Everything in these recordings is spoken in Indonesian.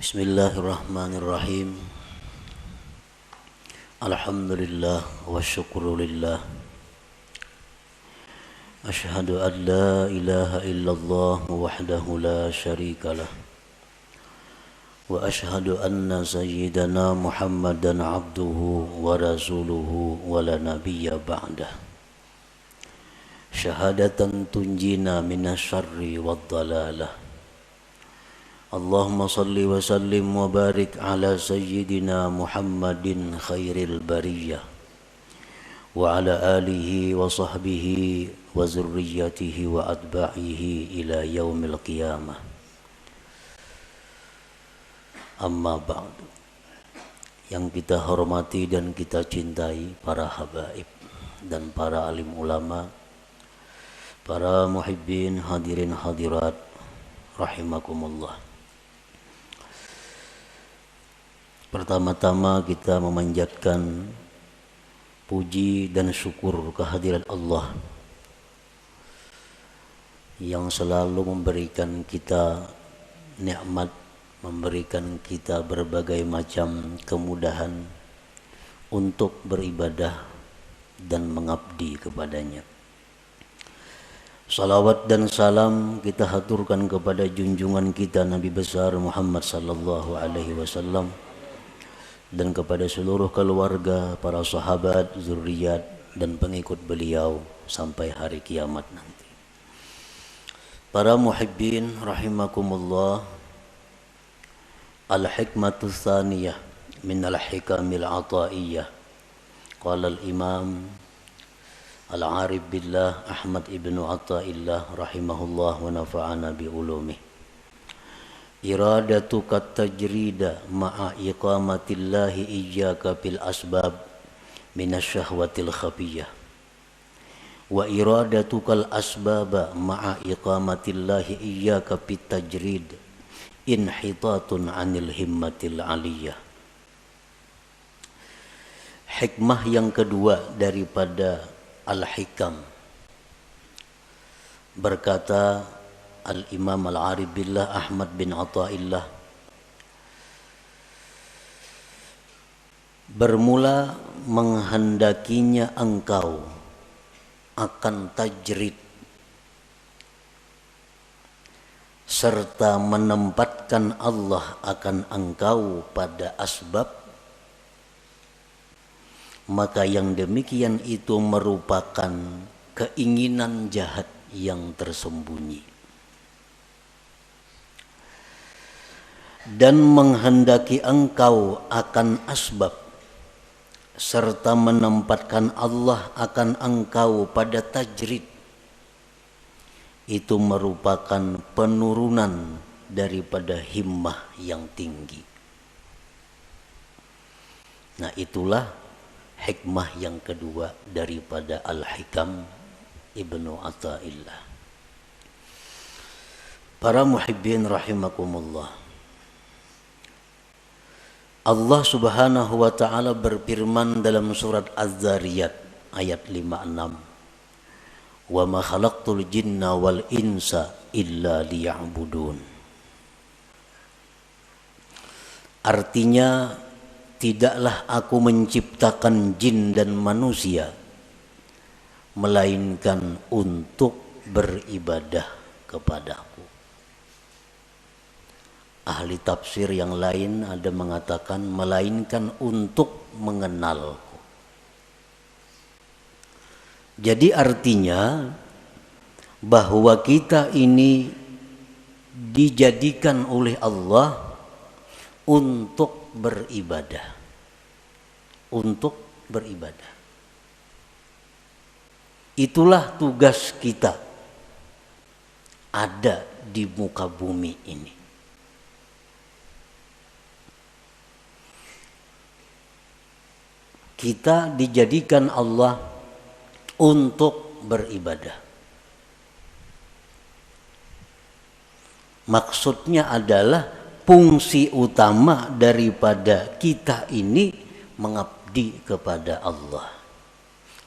Bismillahirrahmanirrahim. Alhamdulillah wa syukrulillah. Ashhadu an la ilaha illallah wahdahu la syarika lah. Wa ashhadu anna sayyidana Muhammadan abduhu wa rasuluhu wa la nabiyya ba'dah. Syahadatan tunjina minasyarri wad dalalah. Allahumma salli wa sallim wa barik ala sayyidina Muhammadin khairil bariyah wa ala alihi wa sahbihi wa zurriyatihi wa atba'ihi ila yaumil qiyamah. Amma ba'du. Yang kita hormati dan kita cintai para habaib dan para alim ulama, para muhibbin hadirin hadirat rahimakumullah. Pertama-tama kita memanjatkan puji dan syukur kehadirat Allah yang selalu memberikan kita nikmat, memberikan kita berbagai macam kemudahan untuk beribadah dan mengabdi kepadanya. Salawat dan salam kita haturkan kepada junjungan kita Nabi besar Muhammad sallallahu alaihi wasallam dan kepada seluruh keluarga, para sahabat, zuriat dan pengikut beliau sampai hari kiamat nanti. Para muhibbin rahimakumullah, al-hikmatu tsaniyah min al-hikamil ataiyah. Qala al-imam al-arif billah Ahmad ibnu Athaillah rahimahullah wa nafa'ana bi ulumih. Iradatuka tajrida ma'a iqamatillahi iyyaka bil asbab minasyahwatil khafiyah wa iradatukal asbaba ma'a iqamatillahi iyyaka bit tajrid inhitatun anil himmatil aliyah. Hikmah yang kedua daripada al-hikam, berkata Al-Imam Al-Arif Billah Ahmad bin Athaillah, bermula menghendakinya engkau akan tajrid serta menempatkan Allah akan engkau pada asbab, maka yang demikian itu merupakan keinginan jahat yang tersembunyi. Dan menghendaki engkau akan asbab serta menempatkan Allah akan engkau pada tajrid, itu merupakan penurunan daripada himmah yang tinggi. Nah, itulah hikmah yang kedua daripada Al-Hikam Ibnu Athaillah. Para muhibbin rahimakumullah, Allah subhanahu wa ta'ala berfirman dalam surat Az-Zariyat ayat 56, wa ma khalaqtul jinna wal insa illa liya'budun. Artinya, tidaklah aku menciptakan jin dan manusia melainkan untuk beribadah kepadaku. Ahli tafsir yang lain ada mengatakan melainkan untuk mengenalku. Jadi artinya bahwa kita ini dijadikan oleh Allah untuk beribadah. Untuk beribadah. Itulah tugas kita ada di muka bumi ini. Kita dijadikan Allah untuk beribadah. Maksudnya adalah fungsi utama daripada kita ini mengabdi kepada Allah.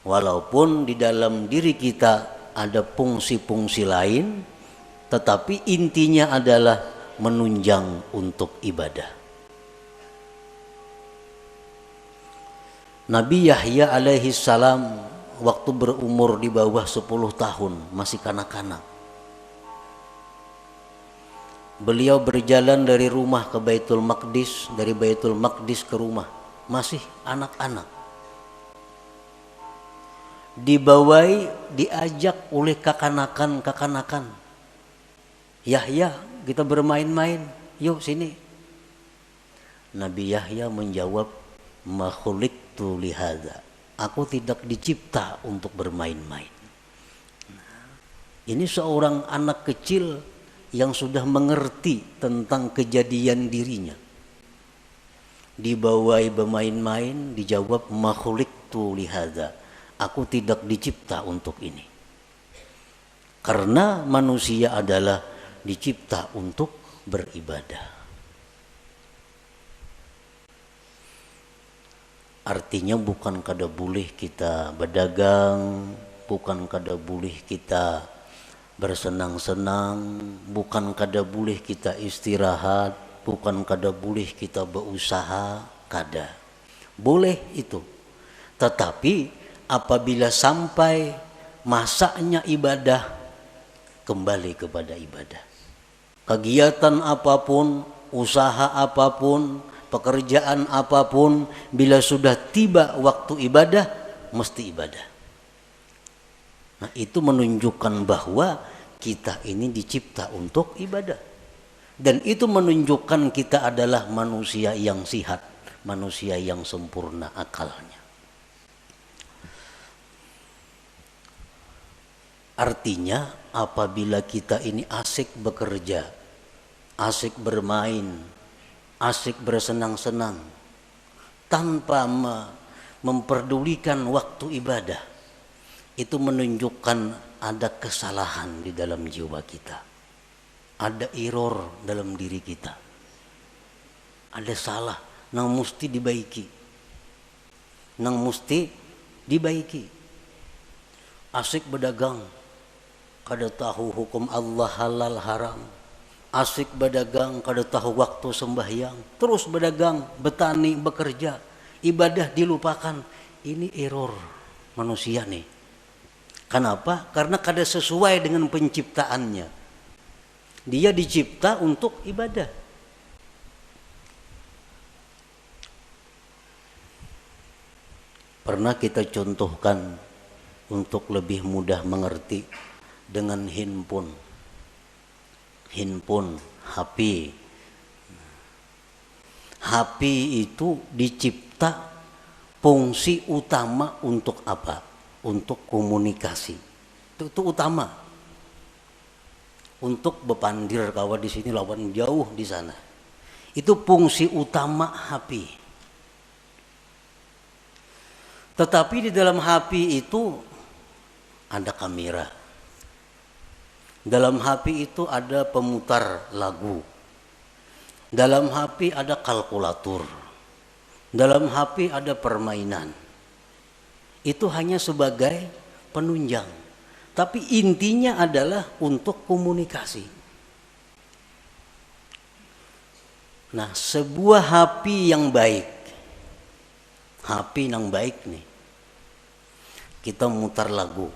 Walaupun di dalam diri kita ada fungsi-fungsi lain, tetapi intinya adalah menunjang untuk ibadah. Nabi Yahya alaihi salam waktu berumur di bawah 10 tahun, masih kanak-kanak. Beliau berjalan dari rumah ke Baitul Maqdis, dari Baitul Maqdis ke rumah, masih anak-anak. Dibawai, diajak oleh kekanakan. Yahya, kita bermain-main, yuk sini. Nabi Yahya menjawab, ma khuliqtu lihadza. Aku tidak dicipta untuk bermain-main. Ini seorang anak kecil yang sudah mengerti tentang kejadian dirinya. Dibawai bermain-main, dijawab ma khuliqtu lihadza. Aku tidak dicipta untuk ini. Karena manusia adalah dicipta untuk beribadah. Artinya bukan kada boleh kita berdagang, bukan kada boleh kita bersenang-senang, bukan kada boleh kita istirahat, bukan kada boleh kita berusaha, kada. Boleh itu. Tetapi apabila sampai masanya ibadah, kembali kepada ibadah. Kegiatan apapun, usaha apapun, pekerjaan apapun, bila sudah tiba waktu ibadah, mesti ibadah. Nah, itu menunjukkan bahwa kita ini dicipta untuk ibadah. Dan itu menunjukkan kita adalah manusia yang sihat, manusia yang sempurna akalnya. Artinya apabila kita ini asik bekerja, asik bermain, asik bersenang-senang, tanpa memperdulikan waktu ibadah, itu menunjukkan ada kesalahan di dalam jiwa kita. Ada error dalam diri kita. Ada salah, yang mesti dibaiki. Yang mesti dibaiki. Asik berdagang, kada tahu hukum Allah halal haram. Asik berdagang, kada tahu waktu sembahyang. Terus berdagang, bertani, bekerja. Ibadah dilupakan. Ini error manusia nih. Kenapa? Karena kada sesuai dengan penciptaannya. Dia dicipta untuk ibadah. Pernah kita contohkan untuk lebih mudah mengerti dengan handphone, HP. HP itu dicipta fungsi utama untuk apa? Untuk komunikasi. Itu utama. Untuk bepandir kawan di sini lawan jauh di sana. Itu fungsi utama HP. Tetapi di dalam HP itu ada kamera. Dalam HP itu ada pemutar lagu. Dalam HP ada kalkulator. Dalam HP ada permainan. Itu hanya sebagai penunjang. Tapi intinya adalah untuk komunikasi. Nah, sebuah HP yang baik. HP yang baik nih. Kita mutar lagu,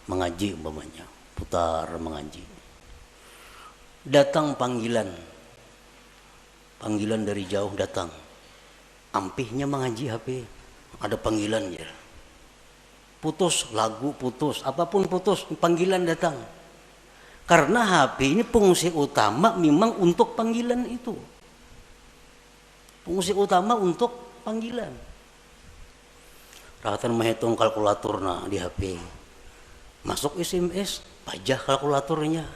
mengaji umpamanya, putar mengaji. Datang panggilan dari jauh datang. Ampihnya mengaji HP, ada panggilan ya. Putus lagu, putus, apapun putus, panggilan datang. Karena HP ini fungsi utama memang untuk panggilan itu. Fungsi utama untuk panggilan. Rawatan menghitung kalkulator nah di HP. Masuk SMS, pajah kalkulatornya.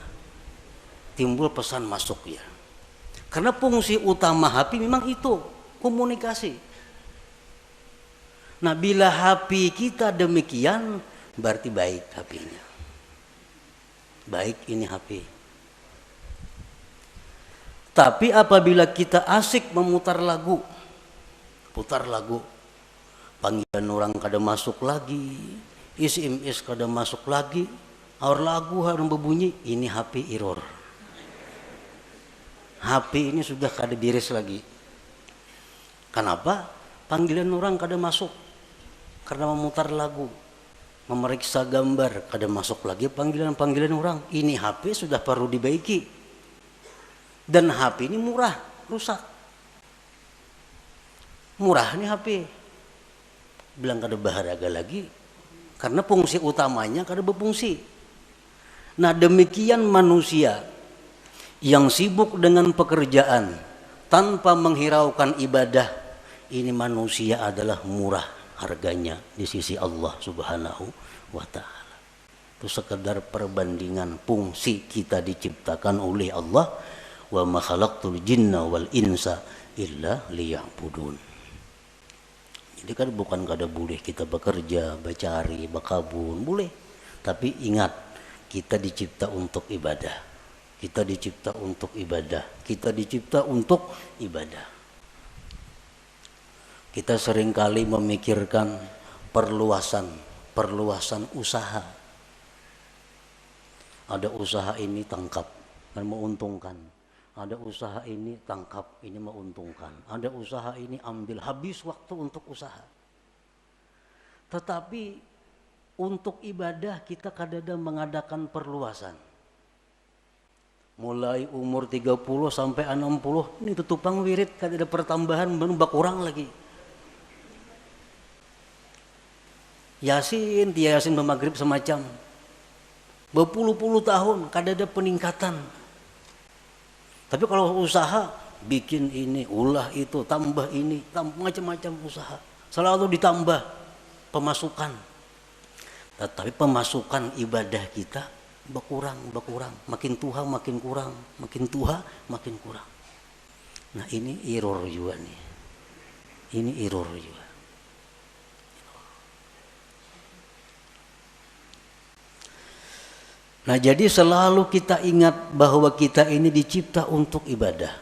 Timbul pesan masuk ya. Karena fungsi utama HP memang itu, komunikasi. Nah, bila HP kita demikian, berarti baik HP-nya. Baik ini HP. Tapi apabila kita asik memutar lagu, putar lagu, panggilan orang kada masuk lagi, SMS kada masuk lagi, aur lagu harus berbunyi, ini HP error. HP ini sudah kada beres lagi. Kenapa? Panggilan orang kada masuk. Karena memutar lagu, memeriksa gambar, kada masuk lagi panggilan orang. Ini HP sudah perlu dibaiki. Dan HP ini murah, rusak. Murah nih HP. Bilang kada berharga lagi. Karena fungsi utamanya kada berfungsi. Nah demikian manusia yang sibuk dengan pekerjaan tanpa menghiraukan ibadah, ini manusia adalah murah harganya di sisi Allah Subhanahu wa ta'ala. Itu sekedar perbandingan fungsi kita diciptakan oleh Allah. Wa ma khalaqtul jinna wal insa illa liya'budun. Jadi kan bukan kada boleh kita bekerja, bercari, berkabun, boleh. Tapi ingat, kita dicipta untuk ibadah. Kita dicipta untuk ibadah. Kita dicipta untuk ibadah. Kita seringkali memikirkan perluasan usaha. Ada usaha ini tangkap dan menguntungkan. Ada usaha ini tangkap, ini menguntungkan. Ada usaha ini ambil, habis waktu untuk usaha. Tetapi untuk ibadah kita kadang-kadang mengadakan perluasan. Mulai umur 30 sampai 60, ini tutupang wirid kadang-kadang pertambahan berkurang lagi. Yasin, dia Yasin bermaghrib semacam. Berpuluh-puluh tahun, kadang ada peningkatan. Tapi kalau usaha, bikin ini, ulah itu, tambah ini, macam-macam usaha. Selalu ditambah pemasukan. Tetapi pemasukan ibadah kita berkurang. Makin tua makin kurang, makin tua makin kurang. Nah ini error juga nih. Ini error juga. Nah jadi selalu kita ingat bahwa kita ini dicipta untuk ibadah.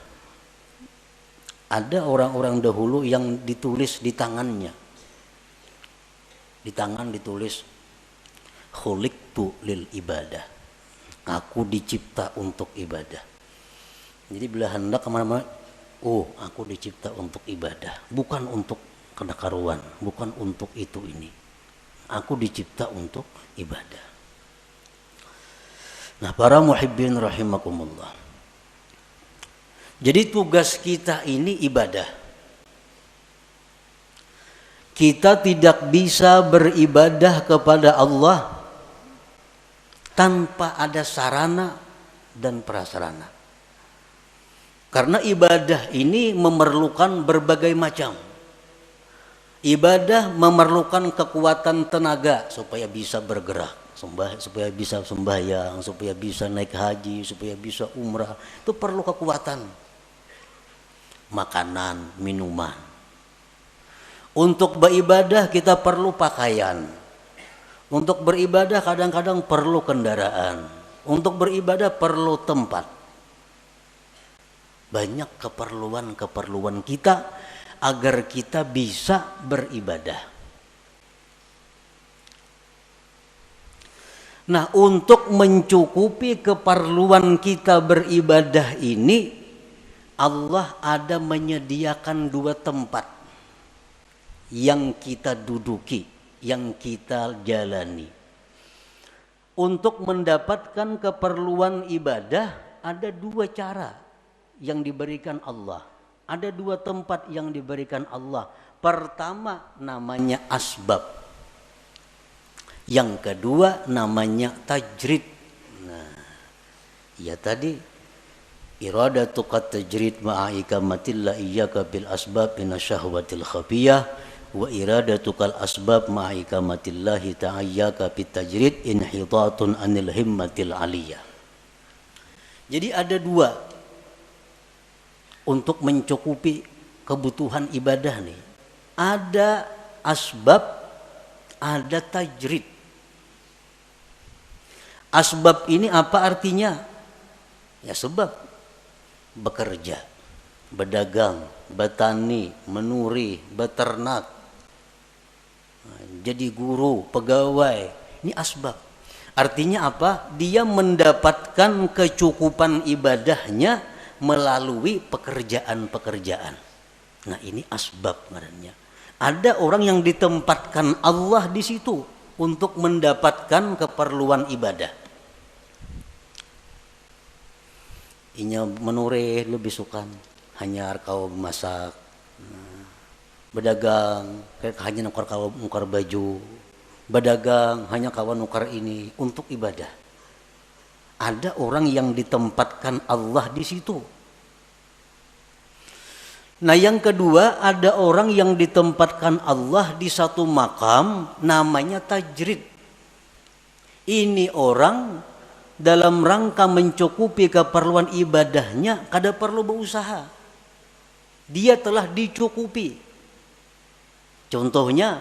Ada orang-orang dahulu yang ditulis di tangannya. Di tangan ditulis khuliqtu lil ibadah. Aku dicipta untuk ibadah. Jadi bila hendak kemana-mana, oh aku dicipta untuk ibadah. Bukan untuk kenakaruan, bukan untuk itu ini. Aku dicipta untuk ibadah. Nah para muhibbin rahimakumullah. Jadi tugas kita ini ibadah. Kita tidak bisa beribadah kepada Allah tanpa ada sarana dan prasarana. Karena ibadah ini memerlukan berbagai macam. Ibadah memerlukan kekuatan tenaga supaya bisa bergerak. Supaya bisa sembahyang, supaya bisa naik haji, supaya bisa umrah, itu perlu kekuatan. Makanan, minuman. Untuk beribadah kita perlu pakaian. Untuk beribadah kadang-kadang perlu kendaraan. Untuk beribadah perlu tempat. Banyak keperluan kita agar kita bisa beribadah. Nah, untuk mencukupi keperluan kita beribadah ini, Allah ada menyediakan dua tempat yang kita duduki, yang kita jalani. Untuk mendapatkan keperluan ibadah, ada dua cara yang diberikan Allah. Ada dua tempat yang diberikan Allah. Pertama namanya asbab. Yang kedua namanya tajrid. Nah, ya tadi iradatuka tajrid ma'a ikamatillah iyyaka bil asbab inasyahwatil khafiyah wa iradatukal asbab ma'a ikamatillahi ta'ayyaka bit tajrid inhitatun anil himmatil aliyah. Jadi ada dua untuk mencukupi kebutuhan ibadah nih. Ada asbab, ada tajrid. Asbab ini apa artinya? Ya sebab. Bekerja, berdagang, bertani, menuri, beternak, jadi guru, pegawai. Ini asbab. Artinya apa? Dia mendapatkan kecukupan ibadahnya melalui pekerjaan-pekerjaan. Nah, ini asbab ngarannya. Ada orang yang ditempatkan Allah di situ untuk mendapatkan keperluan ibadah. Inya menureh lebih sukan, hanya kau masak, berdagang, kayak hanya nukar baju, berdagang hanya kawan nukar ini untuk ibadah. Ada orang yang ditempatkan Allah di situ. Nah, yang kedua, ada orang yang ditempatkan Allah di satu makam namanya tajrid. Ini orang dalam rangka mencukupi keperluan ibadahnya kada perlu berusaha. Dia telah dicukupi. Contohnya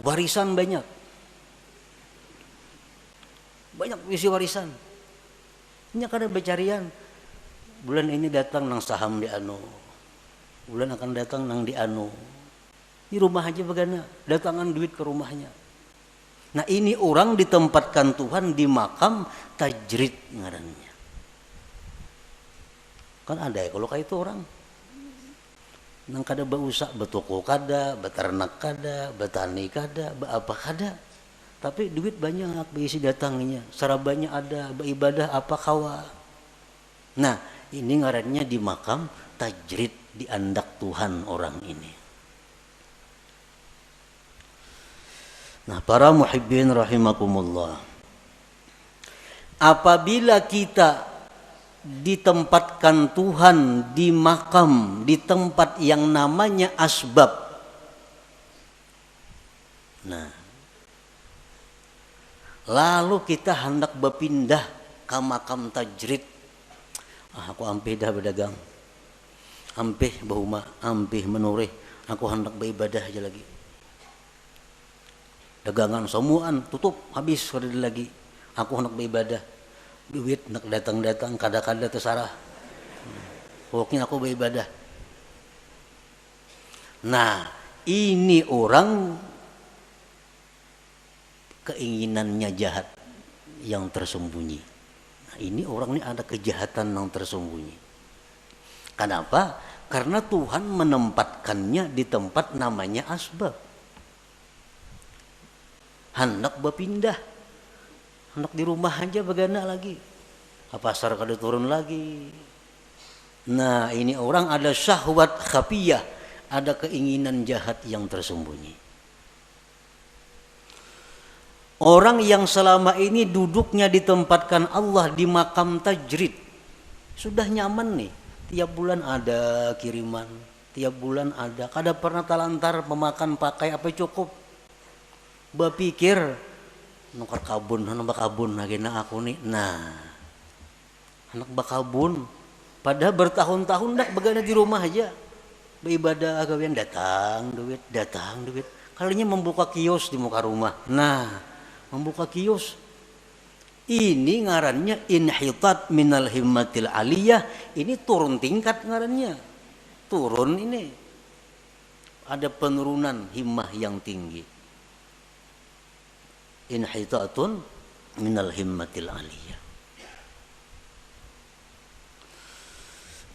warisan banyak. Banyak isi warisan. Ini kada becarian. Bulan ini datang nang saham di anu. Bulan akan datang nang di anu. Di rumah aja begana, datangan duit ke rumahnya. Nah, ini orang ditempatkan Tuhan di makam tajrid ngarannya. Kan ada ya kalau kayak itu orang. Nang kada beusak, betoko kada, beternak kada, betani kada, apa kada. Tapi duit banyak beisi datangnya, sarabanya ada, beribadah apa kawa. Nah, ini ngarannya di makam tajrid, diandak Tuhan orang ini. Nah, para muhibbin rahimakumullah, apabila kita ditempatkan Tuhan di makam, di tempat yang namanya asbab, nah, lalu kita hendak berpindah ke makam tajrid. Aku ampih dah berdagang, ampih bahuma, ampih menurih, aku hendak beribadah aja lagi. Dagangan semuaan tutup habis kada lagi. Aku hendak beribadah. Duit nak datang-datang kada-kada terserah. Pokoknya aku beribadah. Nah, ini orang keinginannya jahat yang tersembunyi. Nah, ini orang ini ada kejahatan yang tersembunyi. Kenapa? Karena Tuhan menempatkannya di tempat namanya asbab. Hendak berpindah, hendak di rumah aja begana lagi, pasar kada turun lagi. Nah, ini orang ada syahwat khafiyah, ada keinginan jahat yang tersembunyi. Orang yang selama ini duduknya ditempatkan Allah di makam tajrid, sudah nyaman nih, tiap bulan ada kiriman, tiap bulan ada, kada pernah talantar memakan pakai apa cukup. Berpikir nukar kabun, anak bakabun lagi na aku nih. Nah, anak bakabun, padahal bertahun-tahun dak begana di rumah aja, beribadah gawean datang duit. Kalinya membuka kios di muka rumah. Nah, membuka kios, ini ngarannya inhitat minal himmatil aliyah. Ini turun tingkat ngarannya, turun ini, ada penurunan himmah yang tinggi. Inhitatun minal himmatil aliyah.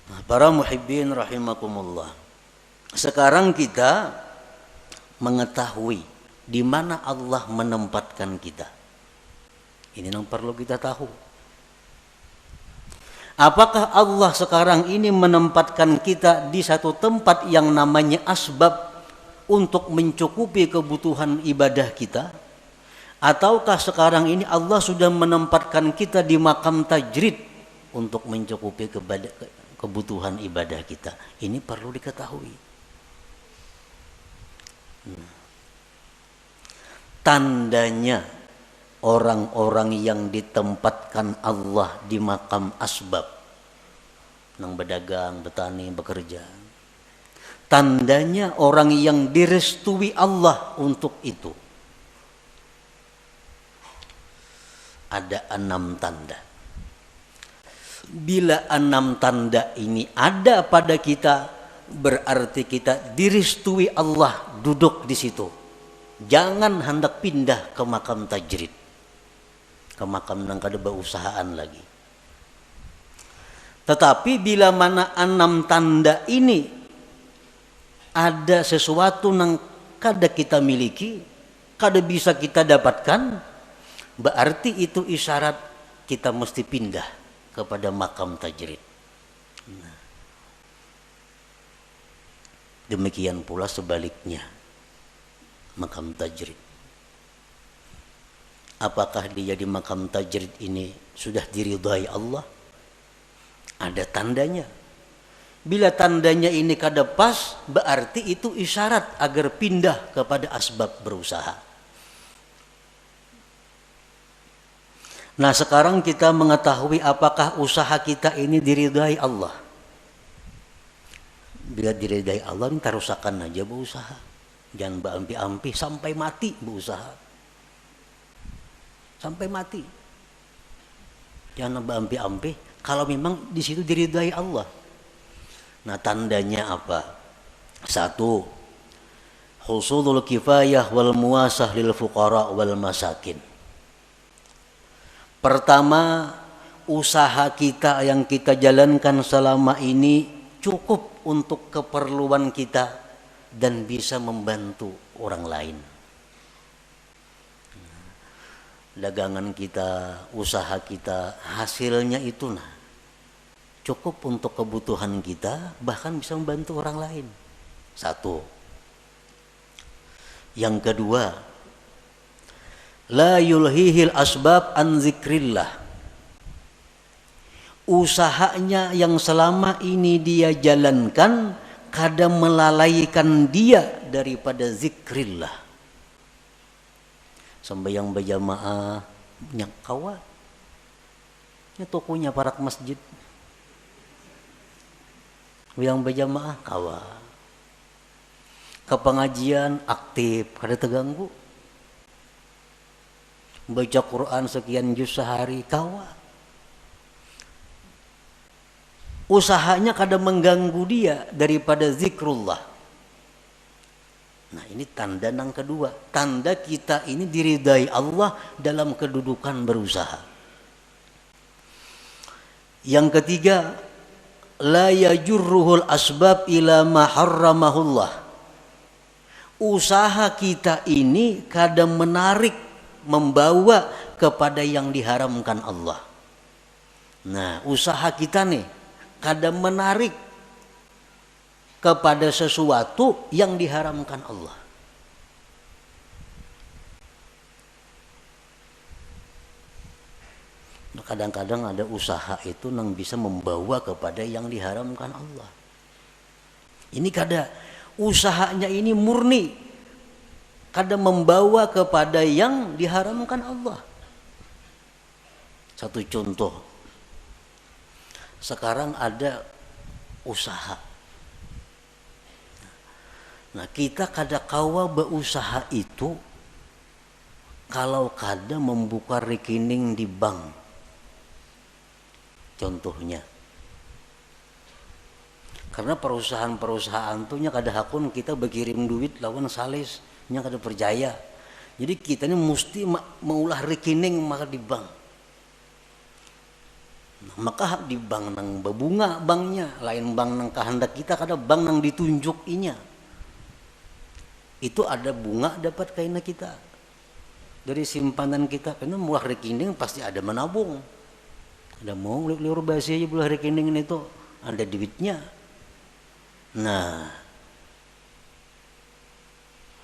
Nah, para muhibbin rahimakumullah, sekarang kita mengetahui di mana Allah menempatkan kita. Ini yang perlu kita tahu. Apakah Allah sekarang ini menempatkan kita di satu tempat yang namanya asbab untuk mencukupi kebutuhan ibadah kita? Ataukah sekarang ini Allah sudah menempatkan kita di makam tajrid untuk mencukupi kebutuhan ibadah kita? Ini perlu diketahui. Tandanya orang-orang yang ditempatkan Allah di makam asbab, nang berdagang, bertani, bekerja, tandanya orang yang direstui Allah untuk itu. Ada 6 tanda. Bila 6 tanda ini ada pada kita, berarti kita direstui Allah duduk di situ. Jangan hendak pindah ke makam tajrid, ke makam nang kada berusahaan lagi. Tetapi bila mana 6 tanda ini ada sesuatu yang kada kita miliki, kada bisa kita dapatkan, berarti itu isyarat kita mesti pindah kepada makam tajrid. Demikian pula sebaliknya, makam tajrid. Apakah dia di makam tajrid ini sudah diridhai Allah? Ada tandanya. Bila tandanya ini kada pas, berarti itu isyarat agar pindah kepada asbab berusaha. Nah, sekarang kita mengetahui apakah usaha kita ini diridhai Allah. Bila diridhai Allah, ini tarusakan aja berusaha. Jangan berampi-ampi sampai mati berusaha. Sampai mati. Jangan berampi-ampi. Kalau memang di situ diridhai Allah. Nah, tandanya apa? 1. Husulul kifayah wal muasah lil fuqara wal masakin. Pertama, usaha kita yang kita jalankan selama ini cukup untuk keperluan kita dan bisa membantu orang lain. Dagangan kita, usaha kita, hasilnya itu cukup untuk kebutuhan kita, bahkan bisa membantu orang lain. 1. Yang kedua, la yulhihil asbab an zikrillah. Usahanya yang selama ini dia jalankan kadang melalaikan dia daripada zikrillah. Sembahyang berjamaah nyak kawa. Nya tokonya parak masjid. Yang berjamaah kawa. Ke pengajian aktif, kada terganggu. Baca Quran sekian juz sehari kawa. Usahanya kada mengganggu dia daripada zikrullah. Nah, ini tanda yang kedua. Tanda kita ini diridai Allah dalam kedudukan berusaha. Yang ketiga, la yajurruhul asbab ila ma harramahullah. Usaha kita ini kadang menarik, membawa kepada yang diharamkan Allah. Nah, usaha kita nih kadang menarik kepada sesuatu yang diharamkan Allah. Nah, kadang-kadang ada usaha itu yang bisa membawa kepada yang diharamkan Allah. Ini kada usahanya ini murni, kada membawa kepada yang diharamkan Allah. Satu contoh, sekarang ada usaha. Nah, kita kada kawa berusaha itu kalau kada membuka rekening di bank. Contohnya. Karena perusahaan-perusahaan tuh nya kada hakun kita berkirim duit lawan sales, nya kada percaya. Jadi kita ini mesti maulah rekening maka di bank. Nah, maka di bank nang berbunga banknya, lain bank nang kehendak kita kada bank nang ditunjuk inya. Itu ada bunga dapat kaina kita dari simpanan kita, karena mulah rekening pasti ada menabung, ada mau liur basi aja bulah rekening itu ada duitnya. Nah,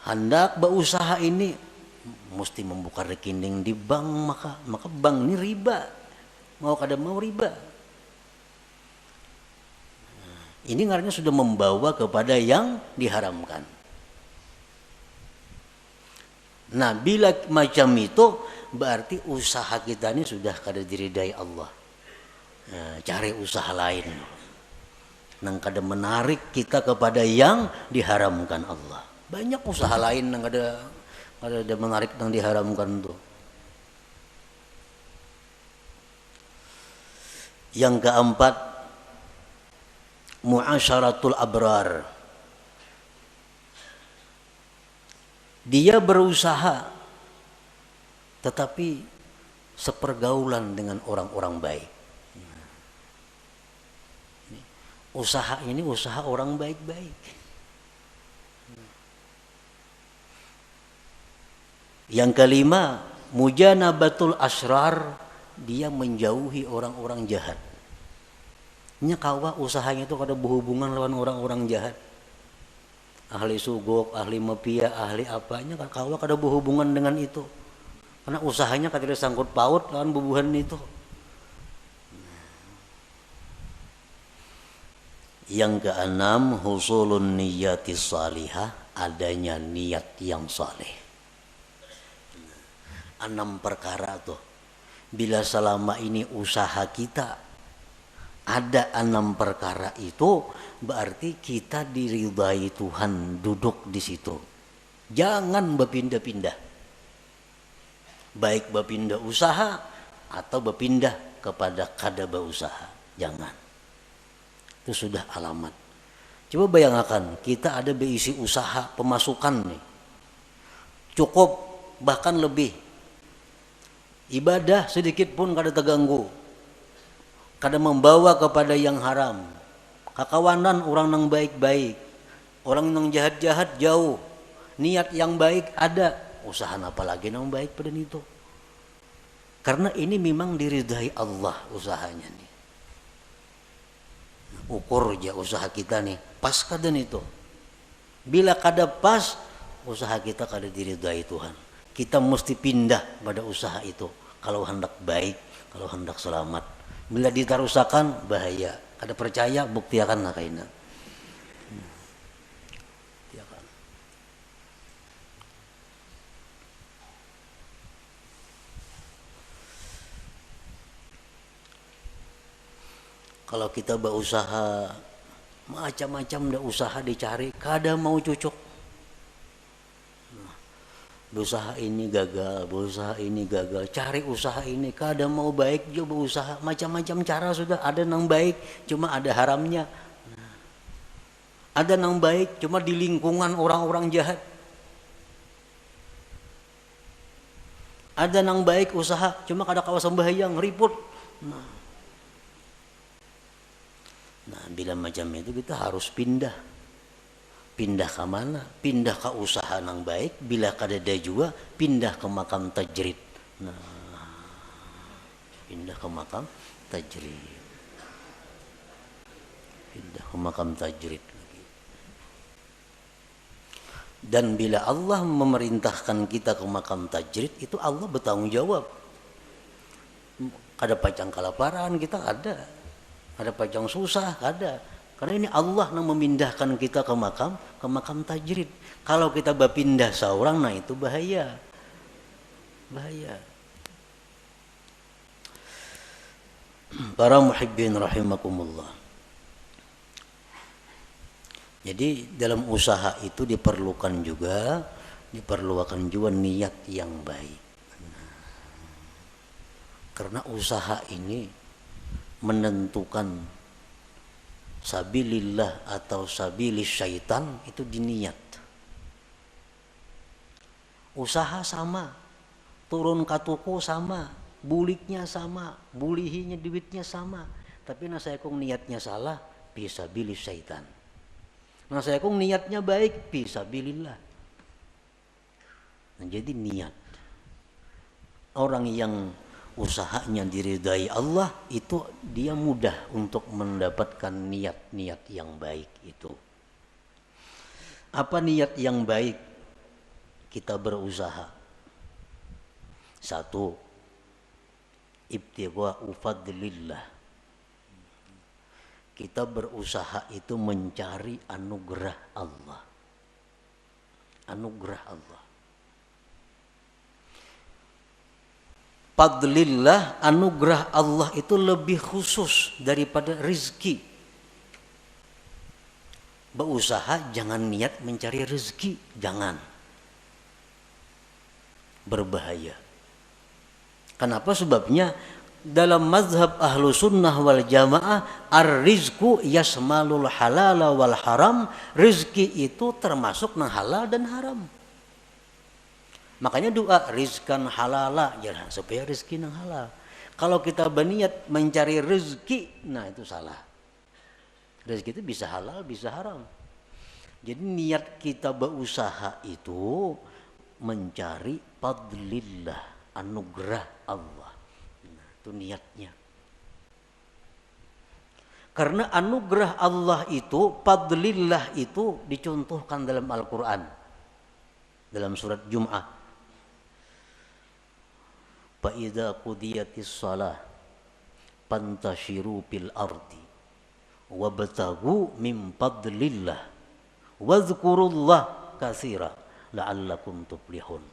hendak berusaha ini mesti membuka rekening di bank, maka bank ini riba, mau kada mau riba. Nah, ini ngarannya sudah membawa kepada yang diharamkan. Nah, bila macam itu berarti usaha kita ini sudah kada diridai Allah. Nah, cari usaha lain nang kada menarik kita kepada yang diharamkan Allah. Banyak usaha lain nang kada menarik nang diharamkan itu. Yang keempat, muasyaratul abrar. Dia berusaha tetapi sepergaulan dengan orang-orang baik. Usaha ini usaha orang baik-baik. Yang kelima, mujanabatul asrar, dia menjauhi orang-orang jahat. Nya kawa usahanya itu kada berhubungan lawan orang-orang jahat. Ahli sugok, ahli mafia, ahli apanya kawa kada berhubungan dengan itu. Karena usahanya kada sangkut paut lawan bubuhan itu. Yang keenam, husulun niyati salihah, adanya niat yang saleh. 6 perkara tuh. Bila selama ini usaha kita ada 6 perkara itu, berarti kita diridai Tuhan duduk di situ. Jangan berpindah-pindah. Baik berpindah usaha atau berpindah kepada kada berusaha. Jangan. Itu sudah alamat. Coba bayangkan, kita ada berisi usaha pemasukan nih. Cukup bahkan lebih. Ibadah sedikit pun kada terganggu. Kada membawa kepada yang haram. Kakawanan orang yang baik-baik. Orang yang jahat-jahat jauh. Niat yang baik ada. Usaha apa lagi yang baik pada itu. Karena ini memang diridai Allah usahanya nih. Ukur aja usaha kita nih, pas kada itu. Bila kada pas, usaha kita kada diridai Tuhan. Kita mesti pindah pada usaha itu. Kalau hendak baik, kalau hendak selamat. Bila ditarusakan, bahaya. Kada percaya, buktiakan lah kaina. Kalau kita berusaha macam-macam dah usaha dicari, kada mau cocok. Berusaha ini gagal, berusaha ini gagal, cari usaha ini kada mau baik juga berusaha, macam-macam cara sudah ada nang baik, cuma ada haramnya. Ada nang baik, cuma di lingkungan orang-orang jahat. Ada nang baik usaha, cuma kada kawasan bahayang, ribut. Nah, bila macam itu kita harus pindah. Pindah ke mana? Pindah ke usaha yang baik. Bila kadada juga, pindah ke makam tajrid. Nah, pindah ke makam tajrid. Pindah ke makam tajrid. Dan bila Allah memerintahkan kita ke makam tajrid, itu Allah bertanggung jawab. Kada pacang kelaparan kita ada. Ada pajang susah, ada. Karena ini Allah yang memindahkan kita ke makam tajrid. Kalau kita berpindah seorang, nah itu bahaya. Bahaya. Para muhibbin rahimakumullah. Jadi dalam usaha itu diperlukan juga niat yang baik. Karena usaha ini menentukan sabilillah atau sabilis syaitan itu diniat. Usaha sama, turun katuku sama, buliknya sama, bulihinya duitnya sama, tapi saya kong niatnya salah, fisabilis syaitan. Saya kong niatnya baik, fisabilillah. Nah, jadi niat. Orang yang usahanya diridai Allah itu dia mudah untuk mendapatkan niat-niat yang baik itu. Apa niat yang baik? Kita berusaha. 1. Ibtigha'u fadlillah. Kita berusaha itu mencari anugerah Allah. Anugerah Allah. Fadlillah, anugerah Allah itu lebih khusus daripada rezeki. Berusaha jangan niat mencari rezeki, jangan. Berbahaya. Kenapa? Sebabnya dalam mazhab ahlu sunnah wal jamaah, ar-rizku yasmalul halala wal haram. Rezeki itu termasuk nang halal dan haram. Makanya doa rizkan halala, jangan supaya rezeki yang halal. Kalau kita berniat mencari rezeki, nah itu salah. Rezeki itu bisa halal, bisa haram. Jadi niat kita berusaha itu mencari fadlillah, anugerah Allah. Nah, itu niatnya. Karena anugerah Allah itu, fadlillah itu dicontohkan dalam Al-Quran. Dalam surat Jum'ah. Fa'idha qudiyatis salah fantashiru fil ardi wabtaghu min fadlillah wazkurullah katsira la'allakum tuflihun.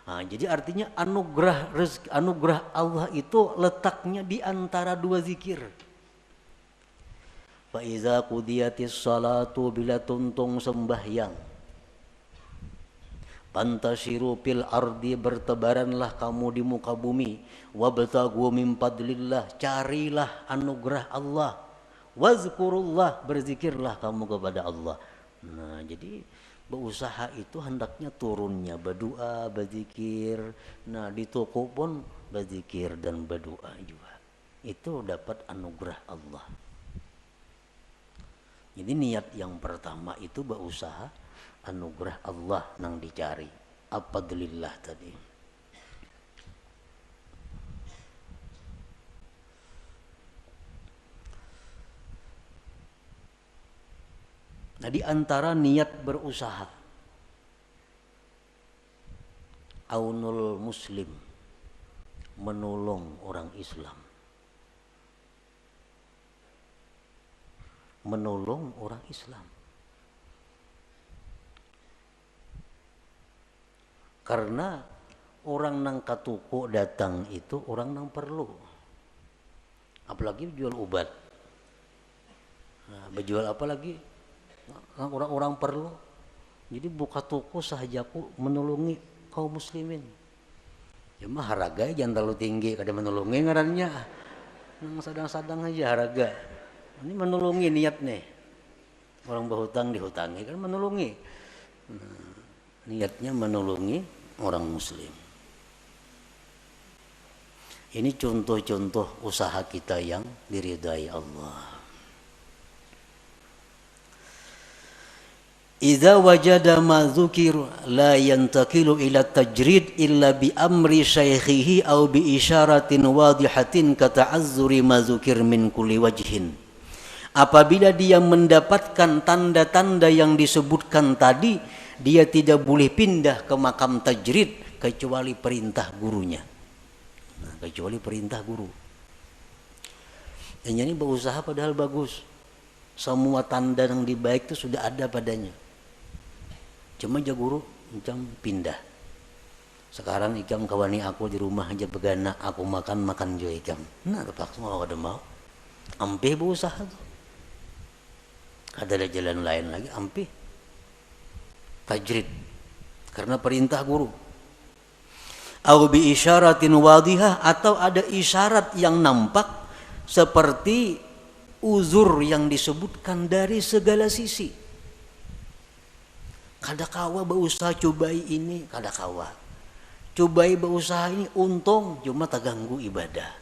Nah, jadi artinya anugerah Allah itu letaknya di antara dua zikir. Fa iza qudiyatis salatu, bila tuntung sembahyang, pantashiru fil ardi, bertebaranlah kamu di muka bumi, wabtaghu min fadlillah, carilah anugerah Allah, wazkurullah, berzikirlah kamu kepada Allah. Nah, jadi berusaha itu hendaknya turunnya berdoa, berzikir. Nah, di toko pun berzikir dan berdoa juga. Itu dapat anugerah Allah. Jadi niat yang pertama itu berusaha anugerah Allah nang dicari. Fadlillah tadi. Nah, di antara niat berusaha, aunul muslim, menolong orang Islam. Menolong orang Islam. Karena orang nang katuko datang itu orang nang perlu. Apalagi jual obat. Nah, berjual apa lagi? Orang-orang perlu. Jadi buka toko sahajaku menolongi kaum muslimin. Cuma harga jangan terlalu tinggi, kada menolongi ngarannya. Nang sadang-sadang aja harga. Ini menolongi niat nih. Orang berhutang dihutangi kan menolongi. Nah, niatnya menolongi orang muslim. Ini contoh-contoh usaha kita yang diridai Allah. Idza wajada ma dzukir la yantakilu ila tajrid illa bi amri syaikhihi aw bi isyaratin wadihatin ka ta'azzuri ma dzukir min kulli wajhin. Apabila dia mendapatkan tanda-tanda yang disebutkan tadi, dia tidak boleh pindah ke makam tajrid kecuali perintah gurunya. Nah, kecuali perintah guru. Dan ini berusaha padahal bagus. Semua tanda yang baik itu sudah ada padanya. Cuma aja guru macam pindah. Sekarang ikam kawani aku di rumah aja begana, aku makan juga ikam. Nah, terpaksa mau ada mau. Ampih berusaha tuh. Ada jalan lain lagi, ampih. Tajrid. Karena perintah guru. Au bi isyaratin wadihah, atau ada isyarat yang nampak seperti uzur yang disebutkan dari segala sisi. Kada kawa berusaha cobai ini, kada kawa. Cobai berusaha ini untung, cuma tak ganggu ibadah.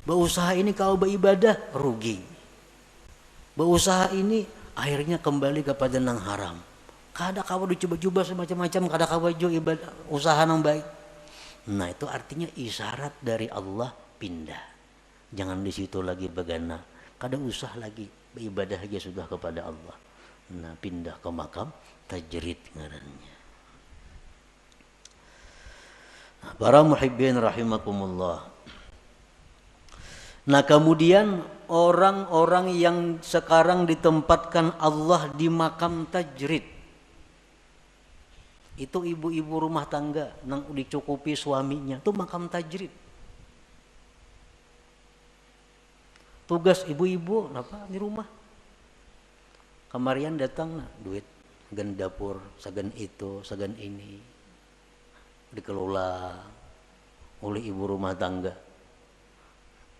Berusaha ini kau beribadah rugi. Berusaha ini akhirnya kembali kepada nang haram. Kada kawa dicoba-coba semacam-macam, kada kawa jo ibadah usaha nang baik. Nah, itu artinya isyarat dari Allah pindah. Jangan di situ lagi begana. Kada usah lagi beribadah aja sudah kepada Allah. Nah, pindah ke makam tajrid ngarannya. Nah, para muhibbin rahimakumullah. Nah, kemudian orang-orang yang sekarang ditempatkan Allah di makam tajrid, itu ibu-ibu rumah tangga nang dicukupi suaminya, itu makam tajrid. Tugas ibu-ibu apa di rumah? Kamarian datang nah, duit sagan dapur, sagan itu, sagan ini dikelola oleh ibu rumah tangga.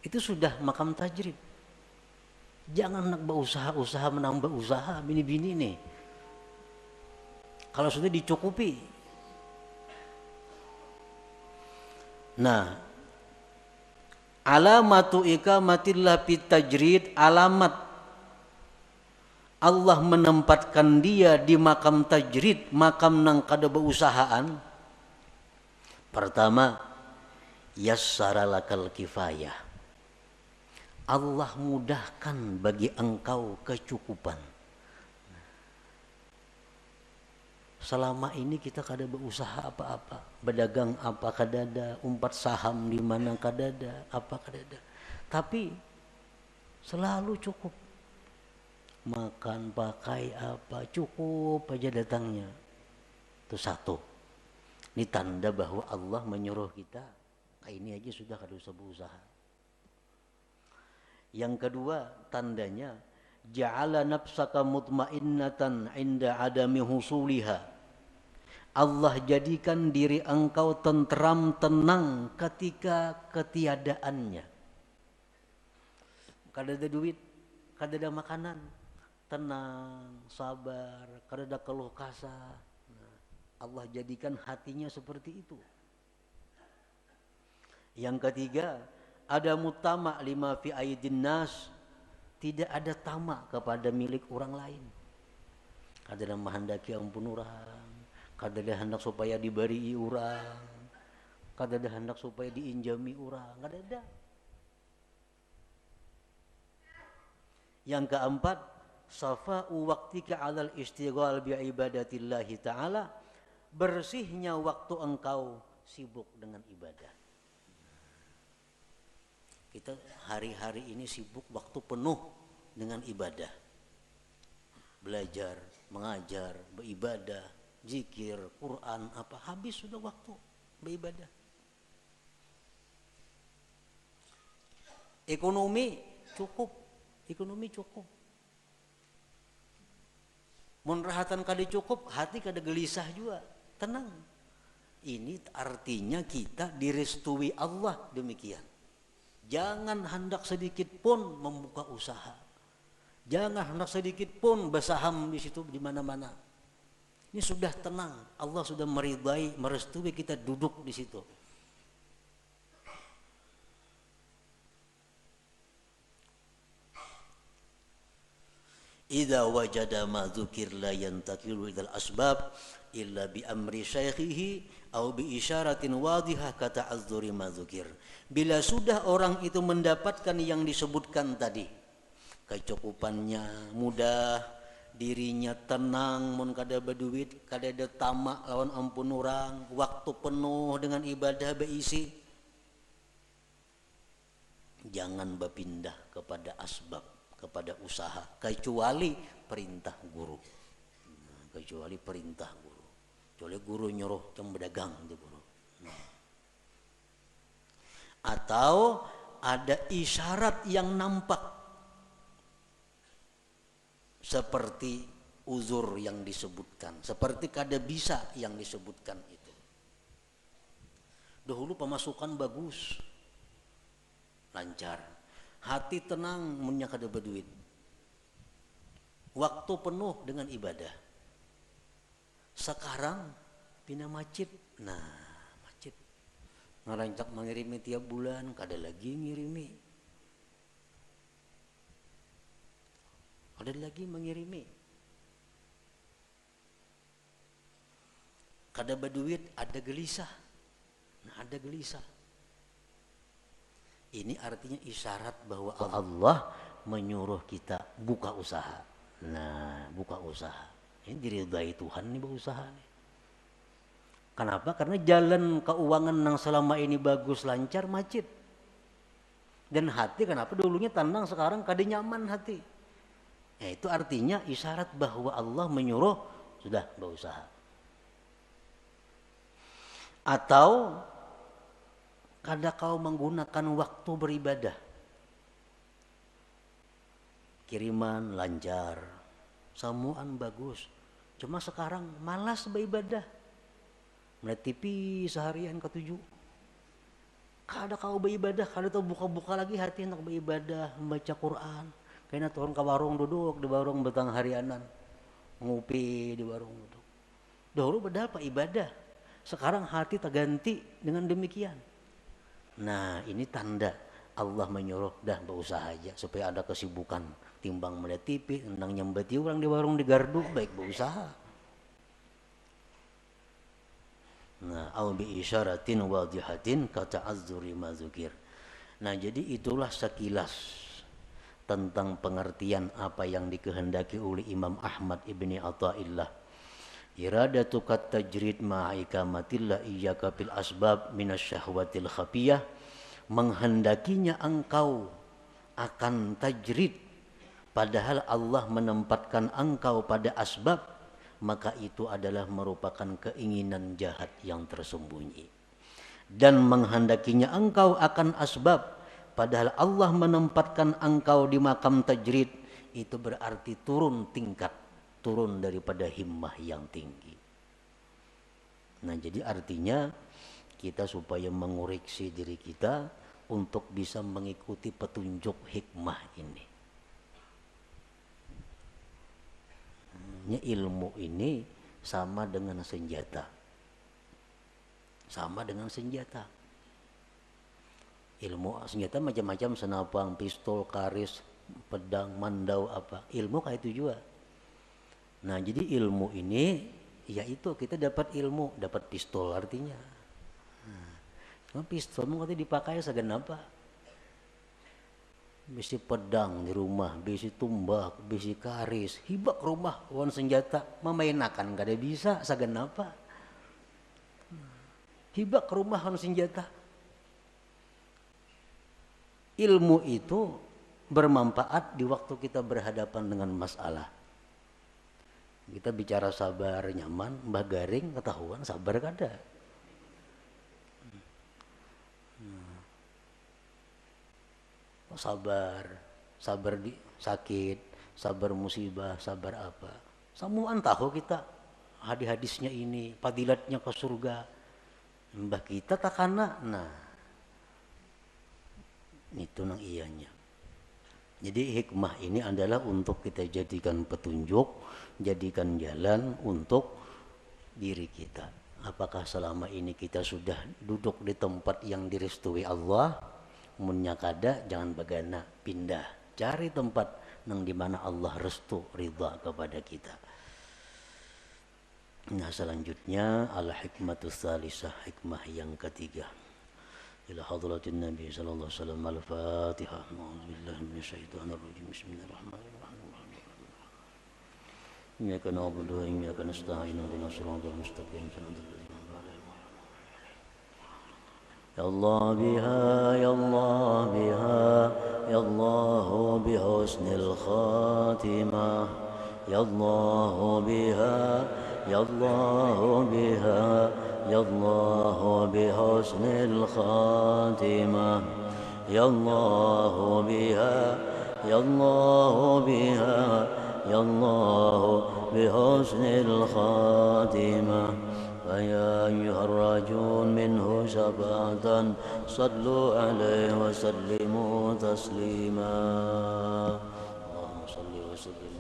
Itu sudah makam tajrid. Jangan nak berusaha menambah usaha bini-bini nih. Kalau sudah dicukupi. Nah, alamatu ikamatillah fit tajrid, alamat Allah menempatkan dia di makam tajrid, makam nang kada beusahaan. Pertama, yassara lakal kifayah. Allah mudahkan bagi engkau kecukupan. Selama ini kita kada berusaha apa-apa, berdagang apa kadada, umpat saham di mana kadada, apa kadada. Tapi selalu cukup. Makan, pakai apa, cukup aja datangnya. Itu satu. Ini tanda bahwa Allah menyuruh kita, ini aja sudah kada usah berusaha. Yang kedua, tandanya ja'ala nafsaka mutmainnatan 'inda adami husuliha. Allah jadikan diri engkau tentram, tenang ketika ketiadaannya. Kada ada duit, kada ada makanan, tenang, sabar, kada ada keluh kesah. Allah jadikan hatinya seperti itu. Yang ketiga, ada mutama lima fi aidin nas, tidak ada tamak kepada milik orang lain. Kada ada menghendaki ampun orang, kada ada hendak supaya diberi orang, kada ada hendak supaya diinjami orang, kada ada. Yang keempat, safa'u waqtika 'alal istighal bi ibadatillahi ta'ala, bersihnya waktu engkau sibuk dengan ibadah. Kita hari-hari ini sibuk waktu penuh dengan ibadah. Belajar, mengajar, beribadah, zikir, Quran, apa habis sudah waktu beribadah. Ekonomi cukup. Mun rahatan kada cukup, hati kada gelisah juga, tenang. Ini artinya kita direstui Allah demikian. Jangan hendak sedikit pun membuka usaha. Jangan hendak sedikit pun bersaham di situ di mana-mana. Ini sudah tenang, Allah sudah meridai, merestui kita duduk di situ. Idza wajada ma dzukir la yantakilu idal asbab illa bi amri syaikhihi au bi isyaratin wadihah kata'azzuri ma dzukir. Bila sudah orang itu mendapatkan yang disebutkan tadi, kecukupannya mudah, dirinya tenang, mun kada berduit, kada ada tamak lawan ampun orang, waktu penuh dengan ibadah beisi, jangan berpindah kepada asbab, kepada usaha, kecuali perintah guru. Kecuali perintah guru. Kecuali guru nyuruh yang berdagang itu guru. Atau ada isyarat yang nampak seperti uzur yang disebutkan, seperti kada bisa yang disebutkan itu. Dahulu pemasukan bagus, lancar, hati tenang, munnya kada berduit, waktu penuh dengan ibadah. Sekarang pindah masjid, masjid ngerancak mengirimi tiap bulan, kada lagi ngirimi, ada lagi mengirimi. Kada berduit, ada gelisah. Ada gelisah. Ini artinya isyarat bahwa Allah menyuruh kita buka usaha. Buka usaha. Ini diridai Tuhan nih berusaha nih. Kenapa? Karena jalan keuangan yang selama ini bagus, lancar, macet. Dan hati kenapa dulunya tenang, sekarang kada nyaman hati. Itu artinya isyarat bahwa Allah menyuruh sudah berusaha. Atau kada kau menggunakan waktu beribadah, kiriman lancar, samuan bagus, cuma sekarang malas beribadah, melihat TV seharian ke-7, kada kau beribadah, kada tahu buka-buka lagi hati hendak beribadah, membaca Quran. Kayaknya turun ke warung, duduk di warung betang harianan, ngopi di warung duduk. Dahulu padahal pak ibadah, sekarang hati terganti dengan demikian. Ini tanda Allah menyuruh dah berusaha aja supaya ada kesibukan timbang melihat TV, nang nyembeti orang di warung di gardu, baik berusaha. Nah, au bi isyaratin wadihatin kata'azzuri ma dzukir. Nah, jadi itulah sekilas tentang pengertian apa yang dikehendaki oleh Imam Ahmad ibni Athaillah. Iradatu kat tajrid ma'ikamatillah iyyaka bil asbab minasyahwatil khafiyah. Menghendakinya engkau akan tajrid, padahal Allah menempatkan engkau pada asbab, maka itu adalah merupakan keinginan jahat yang tersembunyi. Dan menghendakinya engkau akan asbab, padahal Allah menempatkan engkau di makam tajrid, itu berarti turun tingkat, turun daripada himmah yang tinggi. Nah, jadi artinya kita supaya mengoreksi diri kita untuk bisa mengikuti petunjuk hikmah ini. Ilmu ini sama dengan senjata. Sama dengan senjata. Ilmu senjata macam-macam, senapang, pistol, karis, pedang, mandau apa. Ilmu kayak itu juga. Nah, jadi ilmu ini yaitu kita dapat ilmu, dapat pistol artinya. Nah, pistol mungkin dipakai segenapa. Bisi pedang di rumah, bisi tumbak, bisi karis, hibak rumah, wan senjata, memainakan gak ada bisa, segenapa. Hibak rumah wan senjata. Ilmu itu bermanfaat di waktu kita berhadapan dengan masalah. Kita bicara sabar nyaman, mbah garing ketahuan sabar kada. Sabar di sakit, sabar musibah, sabar apa. Samuan tahu kita hadis-hadisnya ini, fadilatnya ke surga. Mbah kita takana, nah itu nang ianya. Jadi hikmah ini adalah untuk kita jadikan petunjuk, jadikan jalan untuk diri kita. Apakah selama ini kita sudah duduk di tempat yang direstui Allah? Munnya kada, jangan bagana, pindah, cari tempat nang dimana Allah restu ridha kepada kita. Nah, selanjutnya al-hikmatus salisah, hikmah yang ketiga. Ila hadratin Nabi sallallahu alaihi wasallam, al-Fatihah. A'udzubillahi minasyaitonir rajim. Bismillahirrahmanirrahim. Iyyaka na'budu wa iyyaka nasta'in. Ihdinas siratal mustaqim. Ya Allah biha, ya Allah biha, ya Allah bihusnil khatimah. Ya Allah biha, ya Allah biha, ya Allah bihusnil khatimah. Ya Allah biha, ya Allah biha, ya Allah bihusnil khatimah. فيا أيها الراجون منه شفاعة صلوا عليه وسلموا تسليما اللهم صل وسلم